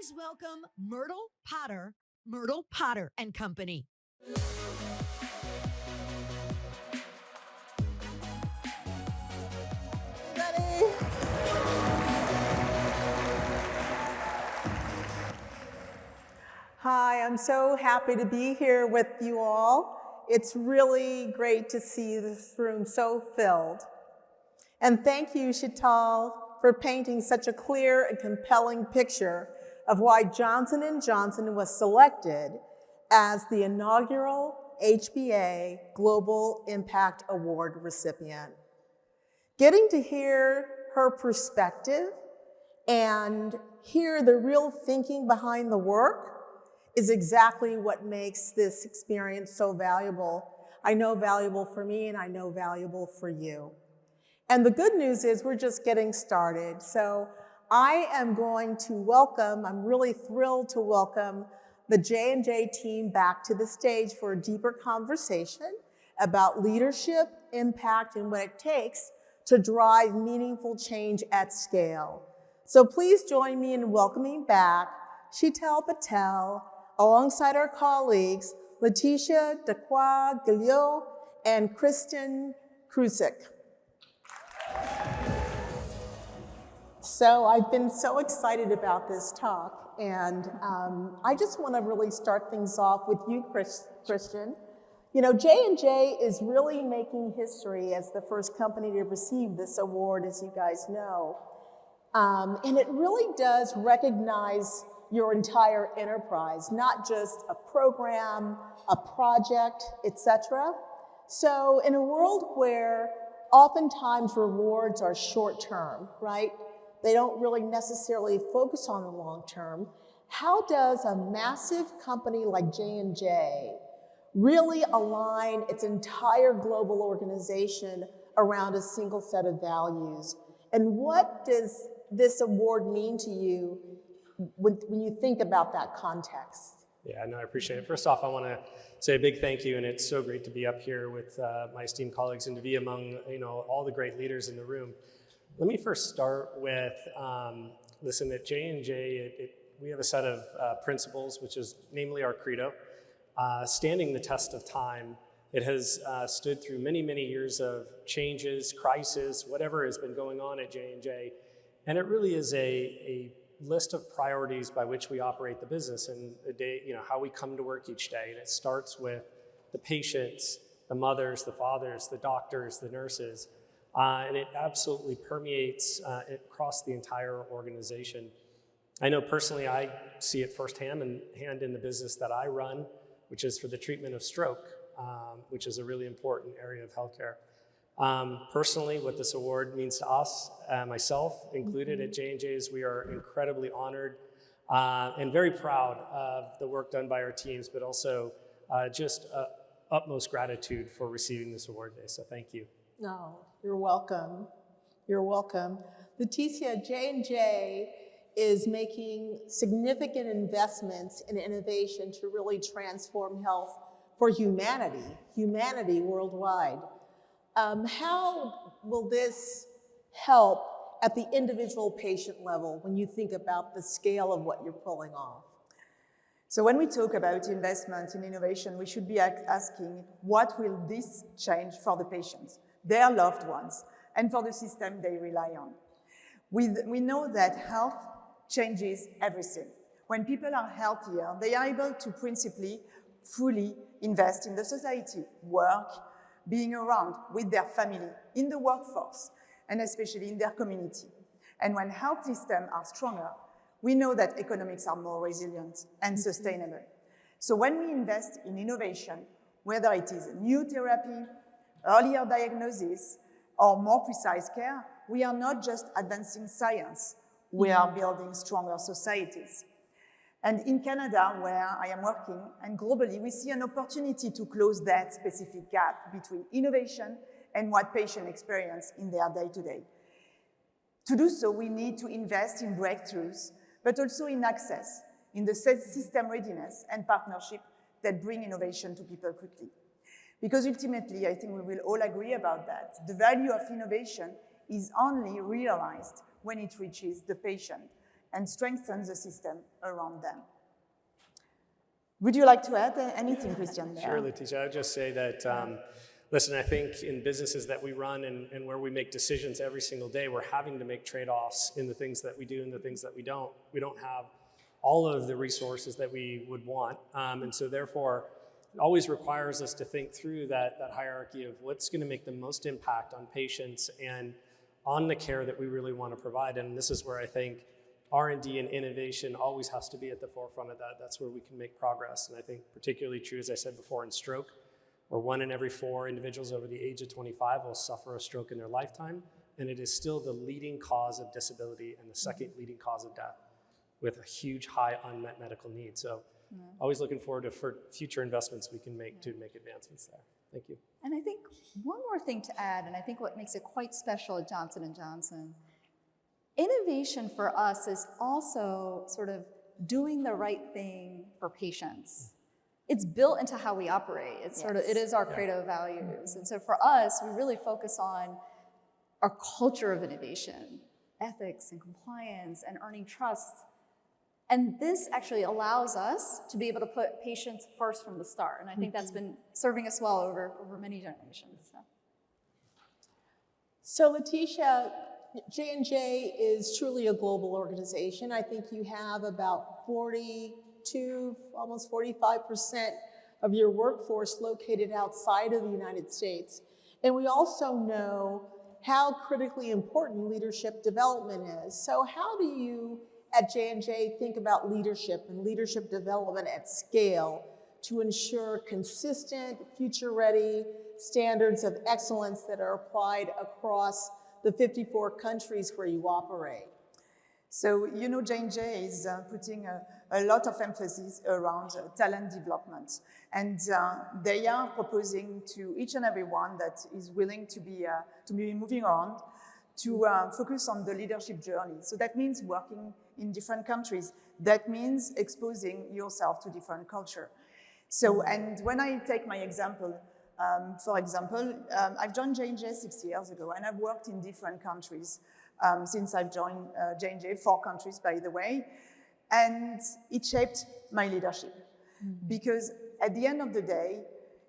Please welcome Myrtle Potter, Myrtle Potter and Company. Hi, I'm so happy to be here with you all. It's really great to see this room so filled. And thank you, Chital, for painting such a clear and compelling picture of why Johnson & Johnson was selected as the inaugural HBA Global Impact Award recipient. Getting to hear her perspective and hear the real thinking behind the work is exactly what makes this experience so valuable. I know valuable for me, and I know valuable for you. And the good news is we're just getting started. So I am going to welcome, I'm really thrilled to welcome the J&J team back to the stage for a deeper conversation about leadership, impact, and what it takes to drive meaningful change at scale. So please join me in welcoming back Chital Patel, alongside our colleagues, Letitia Dacroix-Gillot and Kristen Krusik. So I've been so excited about this talk, and I just want to really start things off with you, Christian. You know, J&J is really making history as the first company to receive this award, as you guys know. And it really does recognize your entire enterprise, not just a program, a project, etc. So in a world where oftentimes rewards are short-term, right? They don't really necessarily focus on the long term. How does a massive company like J&J really align its entire global organization around a single set of values? And what does this award mean to you when you think about that context? Yeah, no, I appreciate it. First off, I want to say a big thank you, and it's so great to be up here with my esteemed colleagues and to be among all the great leaders in the room. Let me first start with, listen, at J&J, we have a set of principles, which is namely our credo, standing the test of time. It has stood through many, many years of changes, crisis, whatever has been going on at J&J, and it really is a list of priorities by which we operate the business and the day, how we come to work each day. And it starts with the patients, the mothers, the fathers, the doctors, the nurses, and it absolutely permeates across the entire organization. I know personally I see it firsthand in the business that I run, which is for the treatment of stroke, which is a really important area of healthcare. Personally, what this award means to us, myself included at J&J, is we are incredibly honored and very proud of the work done by our teams, but also just utmost gratitude for receiving this award today. So thank you. No, you're welcome. You're welcome. Letitia, J&J is making significant investments in innovation to really transform health for humanity worldwide. How will this help at the individual patient level when you think about the scale of what you're pulling off? So when we talk about investment in innovation, we should be asking, what will this change for the patients, their loved ones, and for the system they rely on? We know that health changes everything. When people are healthier, they are able to principally fully invest in the society, work, being around with their family, in the workforce, and especially in their community. And when health systems are stronger, we know that economics are more resilient and sustainable. So when we invest in innovation, whether it is new therapy, earlier diagnosis, or more precise care, we are not just advancing science, we are building stronger societies. And in Canada, where I am working, and globally, we see an opportunity to close that specific gap between innovation and what patients experience in their day-to-day. To do so, we need to invest in breakthroughs, but also in access, in the system readiness and partnership that bring innovation to people quickly. Because ultimately, I think we will all agree about that. The value of innovation is only realized when it reaches the patient and strengthen the system around them. Would you like to add anything, Christian? There? Sure, Leticia. I would just say that, listen, I think in businesses that we run and where we make decisions every single day, we're having to make trade-offs in the things that we do and the things that we don't. We don't have all of the resources that we would want. And so therefore, it always requires us to think through that hierarchy of what's going to make the most impact on patients and on the care that we really want to provide. And this is where I think R&D and innovation always has to be at the forefront of that. That's where we can make progress. And I think particularly true, as I said before, in stroke, where 1 in every 4 individuals over the age of 25 will suffer a stroke in their lifetime. And it is still the leading cause of disability and the second leading cause of death, with a huge, high unmet medical need. So always looking forward to future investments we can make to make advancements there. Thank you. And I think one more thing to add, and I think what makes it quite special at Johnson & Johnson, innovation for us is also sort of doing the right thing for patients. It's built into how we operate. It's sort of, it is our credo values. And so for us, we really focus on our culture of innovation, ethics and compliance and earning trust. And this actually allows us to be able to put patients first from the start. And I think that's been serving us well over many generations. So Leticia, J&J is truly a global organization. I think you have about 42, almost 45% of your workforce located outside of the United States. And we also know how critically important leadership development is. So how do you at J&J think about leadership and leadership development at scale to ensure consistent, future-ready standards of excellence that are applied across the 54 countries where you operate? So, you know, J&J is putting a lot of emphasis around talent development. And they are proposing to each and every one that is willing to be moving on to focus on the leadership journey. So that means working in different countries. That means exposing yourself to different culture. So, and when I take my example, for example, I've joined J&J 6 years ago, and I've worked in different countries since I've joined J&J, 4 countries, by the way, and it shaped my leadership. Because at the end of the day,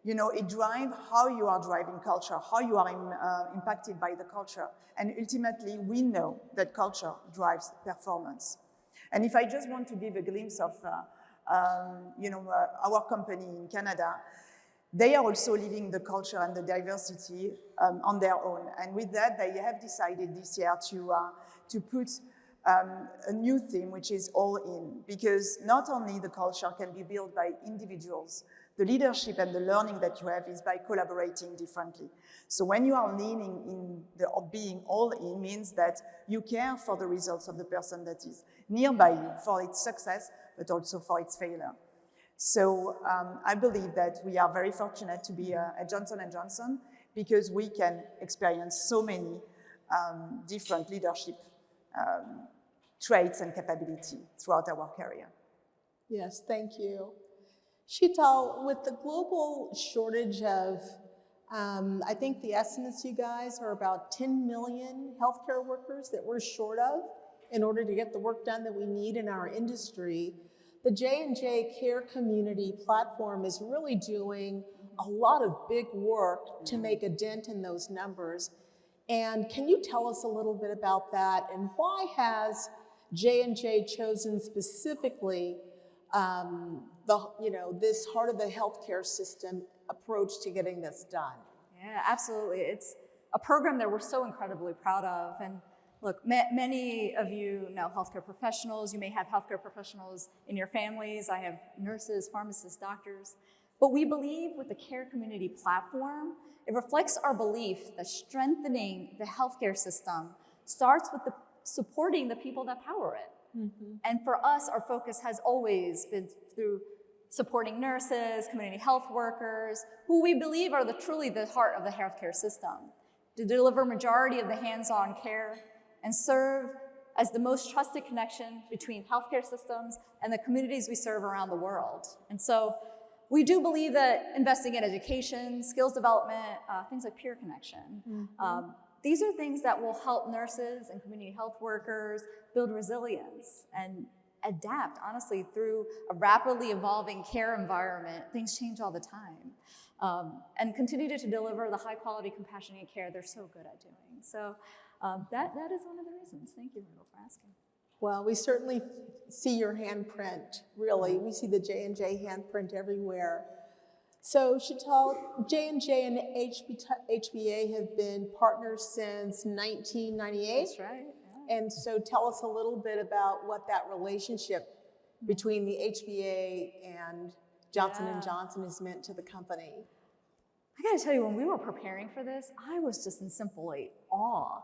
you know, it drives how you are driving culture, how you are impacted by the culture. And ultimately, we know that culture drives performance. And if I just want to give a glimpse of, you know, our company in Canada, they are also living the culture and the diversity on their own. And with that, they have decided this year to put a new theme, which is all in, because not only the culture can be built by individuals, the leadership and the learning that you have is by collaborating differently. So when you are leaning in or being all in means that you care for the results of the person that is nearby you, for its success, but also for its failure. So I believe that we are very fortunate to be at Johnson & Johnson because we can experience so many different leadership traits and capability throughout our career. Yes, thank you. Sheetal, with the global shortage of, I think the estimates, you guys, are about 10 million healthcare workers that we're short of in order to get the work done that we need in our industry. The J&J Care Community platform is really doing a lot of big work to make a dent in those numbers. And can you tell us a little bit about that? And why has J&J chosen specifically this heart of the healthcare system approach to getting this done? Yeah, absolutely. It's a program that we're so incredibly proud of. And look, many of you know healthcare professionals. You may have healthcare professionals in your families. I have nurses, pharmacists, doctors. But we believe with the Care Community platform, it reflects our belief that strengthening the healthcare system starts with supporting the people that power it. Mm-hmm. And for us, our focus has always been through supporting nurses, community health workers, who we believe are truly the heart of the healthcare system, to deliver majority of the hands-on care and serve as the most trusted connection between healthcare systems and the communities we serve around the world. And so we do believe that investing in education, skills development, things like peer connection, These are things that will help nurses and community health workers build resilience and adapt, honestly, through a rapidly evolving care environment. Things change all the time. And continue to deliver the high quality, compassionate care they're so good at doing. So that is one of the reasons. Thank you, Myrtle, for asking. Well, we certainly see your handprint, really. We see the J&J handprint everywhere. So, Chantal, J&J and HBA have been partners since 1998. That's right. Yeah. And so tell us a little bit about what that relationship between the HBA and Johnson & Johnson has meant to the company. I gotta tell you, when we were preparing for this, I was just in simple awe.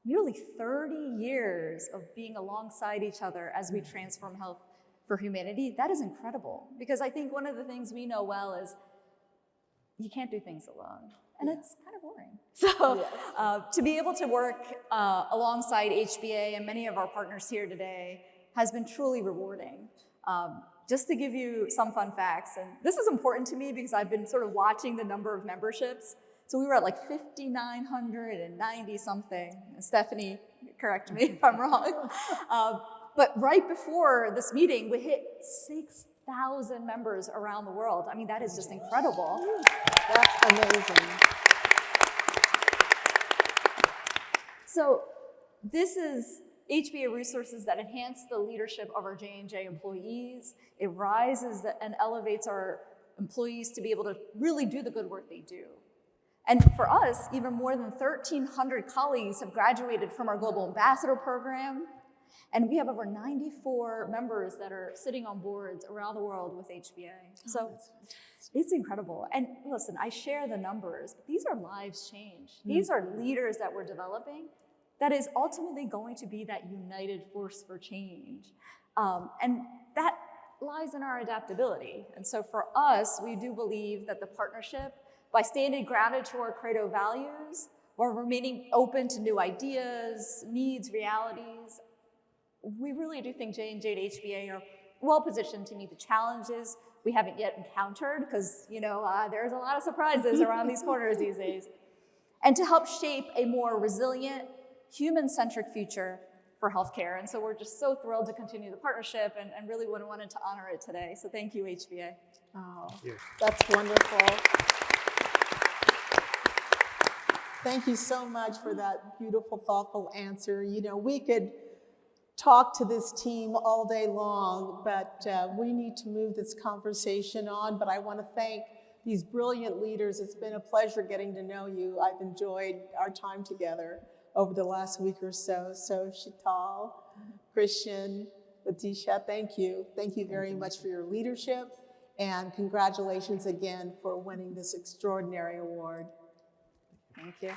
Nearly 30 years of being alongside each other as we transform health for humanity, that is incredible. Because I think one of the things we know well is you can't do things alone. And it's kind of boring. So to be able to work alongside HBA and many of our partners here today has been truly rewarding. Just to give you some fun facts, and this is important to me because I've been sort of watching the number of memberships. So we were at like 5,990 something. And Stephanie, correct me if I'm wrong. But right before this meeting, we hit 6,000 members around the world. I mean, that is just incredible. That's amazing. So this is HBA resources that enhance the leadership of our J&J employees. It rises and elevates our employees to be able to really do the good work they do. And for us, even more than 1,300 colleagues have graduated from our Global Ambassador program. And we have over 94 members that are sitting on boards around the world with HBA. So it's incredible. And listen, I share the numbers, but these are lives changed. These are leaders that we're developing that is ultimately going to be that united force for change. And that lies in our adaptability. And so for us, we do believe that the partnership, by staying grounded to our credo values, while remaining open to new ideas, needs, realities, we really do think J&J and HBA are well positioned to meet the challenges we haven't yet encountered, because there's a lot of surprises around these corners these days, and to help shape a more resilient, human-centric future for healthcare. And so we're just so thrilled to continue the partnership and really wanted to honor it today. So thank you, HBA. Oh, that's wonderful. Thank you so much for that beautiful, thoughtful answer. We could talk to this team all day long, but we need to move this conversation on. But I want to thank these brilliant leaders. It's been a pleasure getting to know you. I've enjoyed our time together over the last week or so. So Chantal, Christian, Letitia, thank you. Thank you very much for your leadership, and congratulations again for winning this extraordinary award. Thank you.